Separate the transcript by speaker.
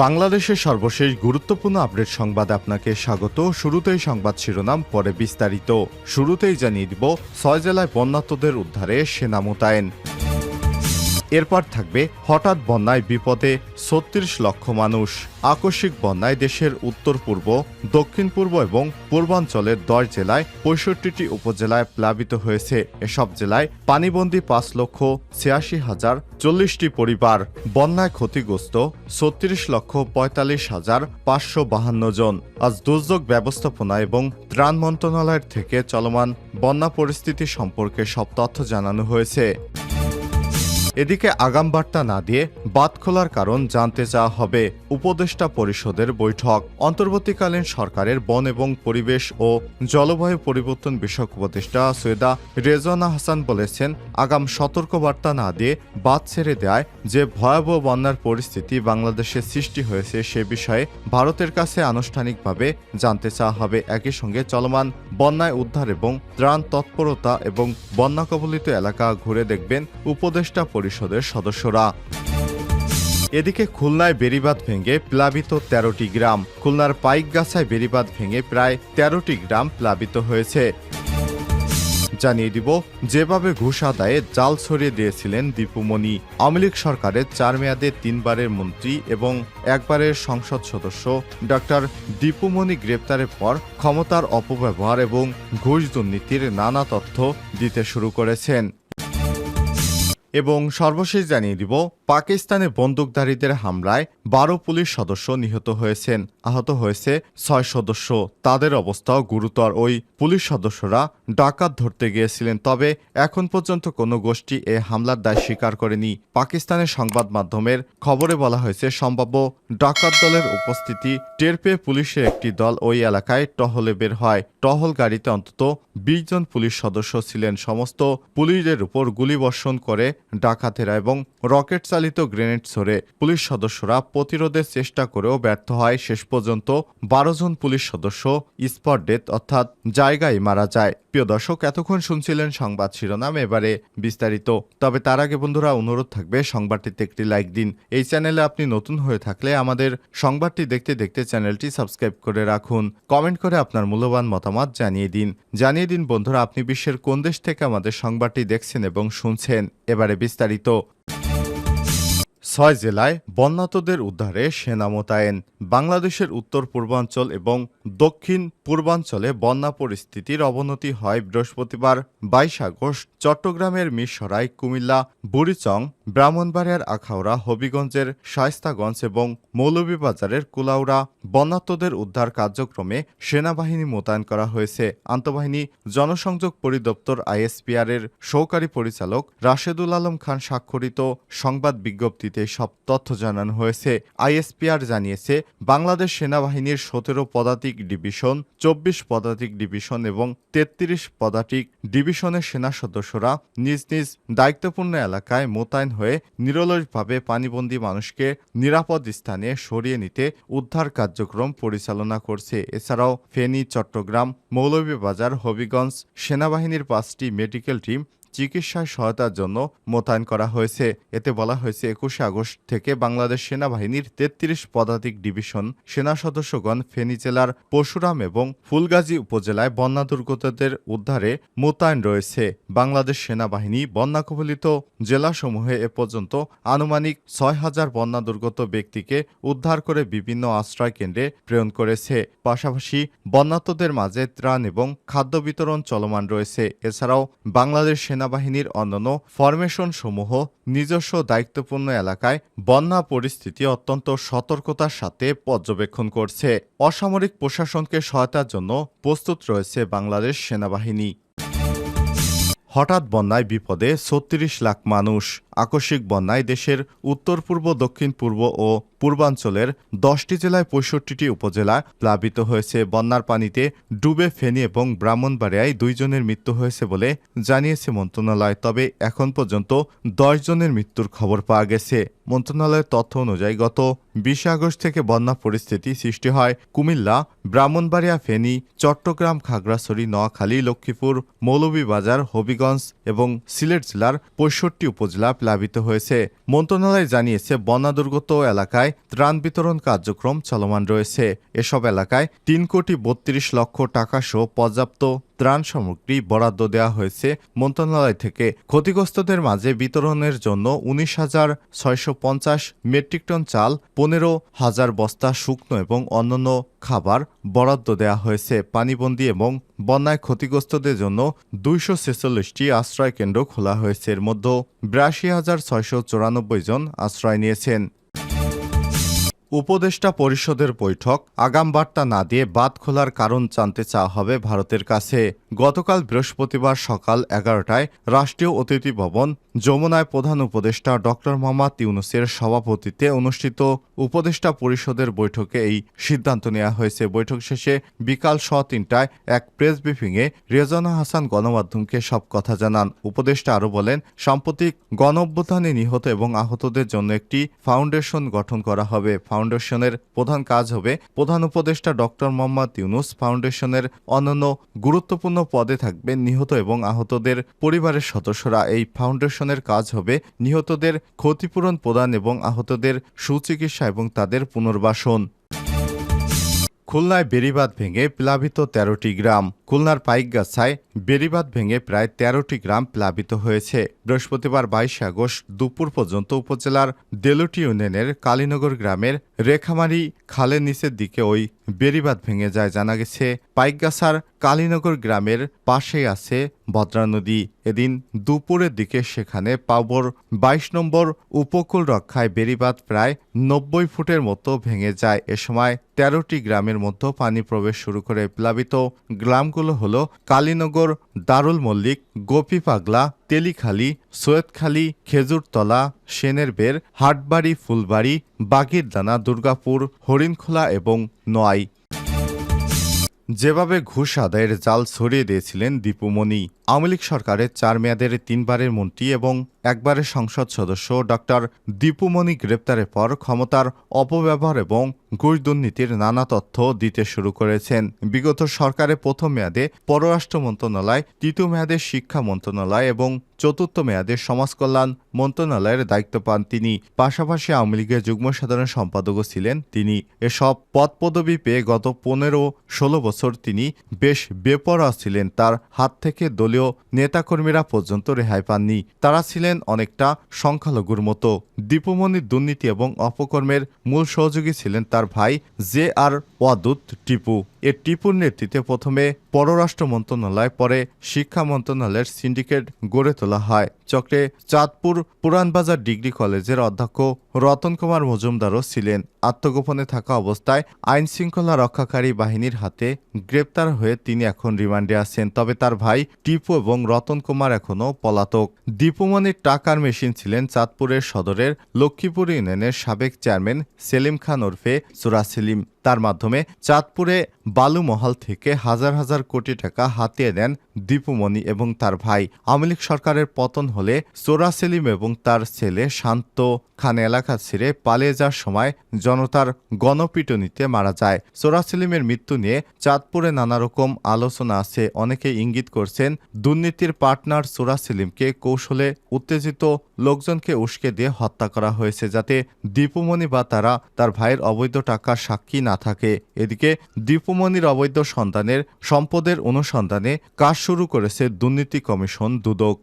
Speaker 1: বাংলাদেশের সর্বশেষ গুরুত্বপূর্ণ আপডেট সংবাদে আপনাকে স্বাগত। শুরুতেই সংবাদ শিরোনাম, পরে বিস্তারিত। শুরুতেই জানিয়ে দিব 6 জেলায় বন্যার্তদের উদ্ধারে সেনা মোতায়েন। এরপর থাকবে হঠাৎ বন্যায় বিপদে ৩৬ লক্ষ মানুষ। আকস্মিক বন্যায় দেশের উত্তর পূর্ব, দক্ষিণ পূর্ব এবং পূর্বাঞ্চলের ১০ জেলায় ৬৫টি উপজেলায় প্লাবিত হয়েছে। এসব জেলায় পানিবন্দী ৫,৮৬,০৪০টি পরিবার। বন্যায় ক্ষতিগ্রস্ত ৩৬,৪৫,৫৫২ জন। আজ দুর্যোগ ব্যবস্থাপনা এবং ত্রাণ মন্ত্রণালয়ের থেকে চলমান বন্যা পরিস্থিতি সম্পর্কে সব তথ্য জানানো হয়েছে। এদিকে আগাম বার্তা না দিয়ে বাঁধ খোলার কারণ জানতে চাওয়া হবে। উপদেষ্টা পরিষদের বৈঠক। অন্তর্বর্তীকালীন সরকারের বন এবং পরিবেশ ও জলবায়ু পরিবর্তন বিষয়ক উপদেষ্টা সৈয়দা রেজওয়ানা হাসান বলেছেন, আগাম সতর্কবার্তা না দিয়ে বাঁধ ছেড়ে দেয় যে ভয়াবহ বন্যার পরিস্থিতি বাংলাদেশে সৃষ্টি হয়েছে সে বিষয়ে ভারতের কাছে আনুষ্ঠানিকভাবে জানতে চাওয়া হবে। একই সঙ্গে চলমান বন্যায় উদ্ধার এবং ত্রাণ তৎপরতা এবং বন্যা কবলিত এলাকা ঘুরে দেখবেন উপদেষ্টা পরিষদের সদস্যরা। এদিকে খুলনায় বেড়িবাঁধ ভেঙে প্লাবিত ১৩টি গ্রাম। খুলনার পাইকগাছায় বেড়িবাঁধ ভেঙে প্রায় ১৩টি গ্রাম প্লাবিত হয়েছে। জানিয়ে দিব, যেভাবে ঘুষ আদায়ে জাল ছড়িয়ে দিয়েছিলেন দীপুমণি। আওয়ামী লীগ সরকারের ৪ মেয়াদে ৩ বারের মন্ত্রী এবং একবারের সংসদ সদস্য ডক্টর দীপুমণি গ্রেপ্তারের পর ক্ষমতার অপব্যবহার এবং ঘুষ দুর্নীতির নানা তথ্য দিতে শুরু করেছেন। এবং সর্বশেষ জানিয়ে দিব, পাকিস্তানে বন্দুকধারীদের হামলায় ১২ পুলিশ সদস্য নিহত হয়েছেন। আহত হয়েছে ৬ সদস্য। তাদের অবস্থাও গুরুতর। ওই পুলিশ সদস্যরা ডাকাত ধরতে গিয়েছিলেন, তবে এখন পর্যন্ত কোনো গোষ্ঠী এ হামলার দায় স্বীকার করেনি। পাকিস্তানের সংবাদ মাধ্যমের খবরে বলা হয়েছে, সম্ভাব্য ডাকাত দলের উপস্থিতি টের পেয়ে পুলিশের একটি দল ওই এলাকায় টহলে বের হয়। টহল গাড়িতে অন্তত ২০ জন পুলিশ সদস্য ছিলেন। সমস্ত পুলিশদের উপর গুলিবর্ষণ করে ডাকাতেরা এবং রকেট চালিত গ্রেনেড ছোড়ে। পুলিশ সদস্যরা প্রতিরোধের চেষ্টা করেও ব্যর্থ হয়। শেষ পর্যন্ত ১২ জন পুলিশ সদস্য স্পট ডেথ অর্থাৎ জায়গায় মারা যায়। প্রিয় দর্শক, এতক্ষণ শুনছিলেন সংবাদ শিরোনাম, এবারে বিস্তারিত। তবে তার আগে বন্ধুরা, অনুরোধ থাকবে সংবাদটিতে একটি লাইক দিন। এই চ্যানেলে আপনি নতুন হয়ে থাকলে আমাদের সংবাদটি দেখতে দেখতে চ্যানেলটি সাবস্ক্রাইব করে রাখুন। কমেন্ট করে আপনার মূল্যবান মতামত জানিয়ে দিন বন্ধুরা, আপনি বিশ্বের কোন দেশ থেকে আমাদের সংবাদটি দেখছেন এবং শুনছেন। এবারে বিস্তারিত। ৬ জেলায় বন্যার্তদের উদ্ধারে সেনা মোতায়েন। বাংলাদেশের উত্তর পূর্বাঞ্চল এবং দক্ষিণ পূর্বাঞ্চলে বন্যা পরিস্থিতির অবনতি হয় বৃহস্পতিবার ২২ আগস্ট। চট্টগ্রামের মিরসরাই, কুমিল্লা, বুড়িচং, ব্রাহ্মণবাড়িয়ার আখাউড়া, হবিগঞ্জের শায়েস্তাগঞ্জ এবং মৌলভীবাজারের কুলাউড়া বন্যার্তদের উদ্ধার কার্যক্রমে সেনাবাহিনী মোতায়েন করা হয়েছে। আন্তঃবাহিনী জনসংযোগ পরিদপ্তর আইএসপিআর এর সহকারী পরিচালক রাশেদুল আলম খান স্বাক্ষরিত সংবাদ বিজ্ঞপ্তিতে সব তথ্য জানানো হয়েছে। আইএসপিআর জানিয়েছে, বাংলাদেশ সেনাবাহিনীর ১৭ পদাতিক ডিভিশন, ২৪ পদাতিক ডিভিশন এবং ৩৩ পদাতিক ডিভিশনের সেনা সদস্যরা নিজ নিজ দায়িত্বপূর্ণ এলাকায় মোতায়েন হয়ে নিরলসভাবে পানিবন্দী মানুষকে নিরাপদ স্থানে সরিয়ে নিতে উদ্ধার কার্যক্রম পরিচালনা করছে। এছাড়াও ফেনী, চট্টগ্রাম, মৌলভীবাজার, হবিগঞ্জ সেনাবাহিনীর ৫টি মেডিকেল টিম চিকিৎসায় সহায়তার জন্য মোতায়েন করা হয়েছে। এতে বলা হয়েছে, ২১ আগস্ট থেকে বাংলাদেশ সেনাবাহিনীর ৩৩ পদাতিক ডিভিশন সেনা সদস্যগণ ফেনী জেলার পরশুরাম এবং ফুলগাজী উপজেলায় বন্যা দুর্গতদের উদ্ধারে মোতায়েন রয়েছে। বাংলাদেশ সেনাবাহিনী বন্যা কবলিত জেলাসমূহে এ পর্যন্ত আনুমানিক ৬,০০০ বন্যা দুর্গত ব্যক্তিকে উদ্ধার করে বিভিন্ন আশ্রয় কেন্দ্রে প্রেরণ করেছে। পাশাপাশি বন্যার্তদের মাঝে ত্রাণ এবং খাদ্য বিতরণ চলমান রয়েছে। এছাড়াও বাংলাদেশ সেনাবাহিনীর অন্যান্য ফরমেশন সমূহ নিজস্ব দায়িত্বপূর্ণ এলাকায় বন্যা পরিস্থিতি অত্যন্ত সতর্কতার সাথে পর্যবেক্ষণ করছে। অসামরিক প্রশাসনকে সহায়তার জন্য প্রস্তুত রয়েছে বাংলাদেশ সেনাবাহিনী। হঠাৎ বন্যায় বিপদে ৩৬ লাখ মানুষ। আকস্মিক বন্যায় দেশের উত্তর পূর্ব, দক্ষিণ পূর্ব ও পূর্বাঞ্চলের ১০টি জেলায় ৬৫টি উপজেলা প্লাবিত হয়েছে। বন্যার পানিতে ডুবে ফেনী এবং ব্রাহ্মণবাড়িয়ায় ২ জনের মৃত্যু হয়েছে বলে জানিয়েছে মন্ত্রণালয়। তবে এখন পর্যন্ত ১০ জনের মৃত্যুর খবর পাওয়া গেছে। মন্ত্রণালয়ের তথ্য অনুযায়ী গত ২০ আগস্ট থেকে বন্যা পরিস্থিতি সৃষ্টি হয় কুমিল্লা, ব্রাহ্মণবাড়িয়া, ফেনী, চট্টগ্রাম, খাগড়াছড়ি, নোয়াখালী, লক্ষ্মীপুর, মৌলভীবাজার, হবিগঞ্জ এবং সিলেট জেলার ৬৫ উপজেলা প্লাবিত হয়েছে। মন্ত্রণালয় জানিয়েছে, বন্যা দুর্গত এলাকায় ত্রাণ বিতরণ কার্যক্রম চলমান রয়েছে। এসব এলাকায় 3,32,00,000 টাকা সহ পর্যাপ্ত ত্রাণ সামগ্রী বরাদ্দ দেওয়া হয়েছে মন্ত্রণালয় থেকে। ক্ষতিগ্রস্তদের মাঝে বিতরণের জন্য 19,650 মেট্রিক টন চাল, 15,000 বস্তা শুকনো এবং অন্যান্য খাবার বরাদ্দ দেওয়া হয়েছে। পানিবন্দী এবং বন্যায় ক্ষতিগ্রস্তদের জন্য 246টি আশ্রয় কেন্দ্র খোলা হয়েছে। এর মধ্যে 82,694 জন আশ্রয় নিয়েছেন। উপদেষ্টা পরিষদের বৈঠক, আগাম বার্তা না দিয়ে বাঁধ খোলার কারণ জানতে চাওয়া হবে ভারতের কাছে। গতকাল বৃহস্পতিবার সকাল 11টায় রাষ্ট্রীয় অতিথি ভবন যমুনায় প্রধান উপদেষ্টা ড. মোহাম্মদ ইউনূসের সভাপতিত্বে অনুষ্ঠিত উপদেষ্টা পরিষদের বৈঠকে এই সিদ্ধান্ত নেওয়া হয়েছে। বৈঠক শেষে বিকাল 3:15টায় এক প্রেস ব্রিফিংয়ে রেজওয়ানা হাসান গণমাধ্যমকে সব কথা জানান। উপদেষ্টা আরও বলেন, সাম্প্রতিক গণঅভ্যুত্থানে নিহত এবং আহতদের জন্য একটি ফাউন্ডেশন গঠন করা হবে। ফাউন্ডেশনের প্রধান কাজ হবে প্রধান উপদেষ্টা ড. মোহাম্মদ ইউনূস। ফাউন্ডেশনের অন্যান্য গুরুত্বপূর্ণ পদে থাকবেন নিহত এবং আহতদের পরিবারের সদস্যরা। এই ফাউন্ডেশনের কাজ হবে নিহতদের ক্ষতিপূরণ প্রদান এবং আহতদের সুচিকিৎসা এবং তাদের পুনর্বাসন। খুলনায় বেড়িবাঁধ ভেঙে প্লাবিত 13টি গ্রাম। খুলনার পাইকগাছায় বেড়িবাঁধ ভেঙে প্রায় 13টি গ্রাম প্লাবিত হয়েছে। বৃহস্পতিবার 22 আগস্ট দুপুর পর্যন্ত উপজেলার দেলুটি ইউনিয়নের কালীনগর গ্রামের রেখামারি খালের নিচের দিকে ওই বেড়িবাঁধ ভেঙে যায়। জানা গেছে, পাইকগাছার কালীনগর গ্রামের পাশেই আছে ভদ্রা নদী। এদিন দুপুরের দিকে সেখানে পাবর 22 নম্বর উপকূল রক্ষায় বেড়িবাঁধ প্রায় 90 ফুটের মতো ভেঙে যায়। এ সময় 13টি গ্রামের মধ্যে পানি প্রবেশ শুরু করে। প্লাবিত গ্রামগুলো হলো কালীনগর, দারুল মল্লিক, গোপী পাগলা, তেলিখালী, সৈয়দখালী, খেজুরতলা, সেনের বের, হাটবাড়ি, ফুলবাড়ি, বাগিরদানা, দুর্গাপুর, হরিণখোলা এবং নোয়াই। যেভাবে ঘুষ আদায়ের জাল ছড়িয়ে দিয়েছিলেন দীপুমণি। আওয়ামী লীগ সরকারের 4 মেয়াদের 3 বারের মন্ত্রী এবং একবারের সংসদ সদস্য ডক্টর দীপুমণি গ্রেপ্তারের পর ক্ষমতার অপব্যবহার এবং ঘুষ দুর্নীতির নানা তথ্য দিতে শুরু করেছেন। বিগত সরকারের প্রথম মেয়াদে পররাষ্ট্র মন্ত্রণালয়, তৃতীয় মেয়াদে শিক্ষা মন্ত্রণালয় এবং চতুর্থ মেয়াদে সমাজ কল্যাণ মন্ত্রণালয়ের দায়িত্ব পান তিনি। পাশাপাশি আওয়ামী লীগের যুগ্ম সাধারণ সম্পাদকও ছিলেন তিনি। এসব পদপদবি পেয়ে গত 15-16 বছর তিনি বেশ বেপরোয়া ছিলেন। তার হাত থেকে দলীয় নেতাকর্মীরা পর্যন্ত রেহাই পাননি। তারা ছিলেন অনেকটা সংখ্যালঘুর মতো। দীপুমণির দুর্নীতি এবং অপকর্মের মূল সহযোগী ছিলেন তার ভাই JR ওয়াদুদ টিপু। এ টিপুর নেতৃত্বে প্রথমে পররাষ্ট্র মন্ত্রণালয়, পরে শিক্ষা মন্ত্রণালয়ের সিন্ডিকেট গড়ে তোলা হয়। চক্রে চাঁদপুর পুরানবাজার ডিগ্রি কলেজের অধ্যক্ষ রতন কুমার মজুমদারও ছিলেন। আত্মগোপনে থাকা অবস্থায় আইন শৃঙ্খলা রক্ষাকারী বাহিনীর হাতে গ্রেপ্তার হয়ে তিনি এখন রিমান্ডে আছেন। তবে তার ভাই টিপু এবং রতন কুমার এখনও পলাতক। দীপুমণির টাকার মেশিন ছিলেন চাঁদপুরের সদরের লক্ষ্মীপুর ইউনিয়নের সাবেক চেয়ারম্যান সেলিম খান ওরফে চোরা সেলিম। তার মাধ্যমে চাঁদপুরে বালুমহল থেকে হাজার হাজার কোটি টাকা হাতিয়ে দেন দীপুমণি এবং তার ভাই। আওয়ামী লীগ সরকারের পতন হলে চোরা সেলিম এবং তার ছেলে শান্ত খান এলাকা ছেড়ে পালিয়ে যাওয়ার সময় জনতার গণপিটুনিতে মারা যায়। চোরা সেলিমের মৃত্যু নিয়ে চাঁদপুরে নানা রকম আলোচনা আছে। অনেকে ইঙ্গিত করছেন দুর্নীতির পার্টনার চোরা সেলিমকে কৌশলে উত্তেজিত লোকজনকে উস্কে দিয়ে হত্যা করা হয়েছে, যাতে দীপুমণি বা তার ভাইয়ের অবৈধ টাকার সাক্ষী না থাকে। এদিকে দীপুমণির অবৈধ সম্পদের অনুসন্ধানে কাজ শুরু করেছে দুর্নীতি কমিশন দুদক।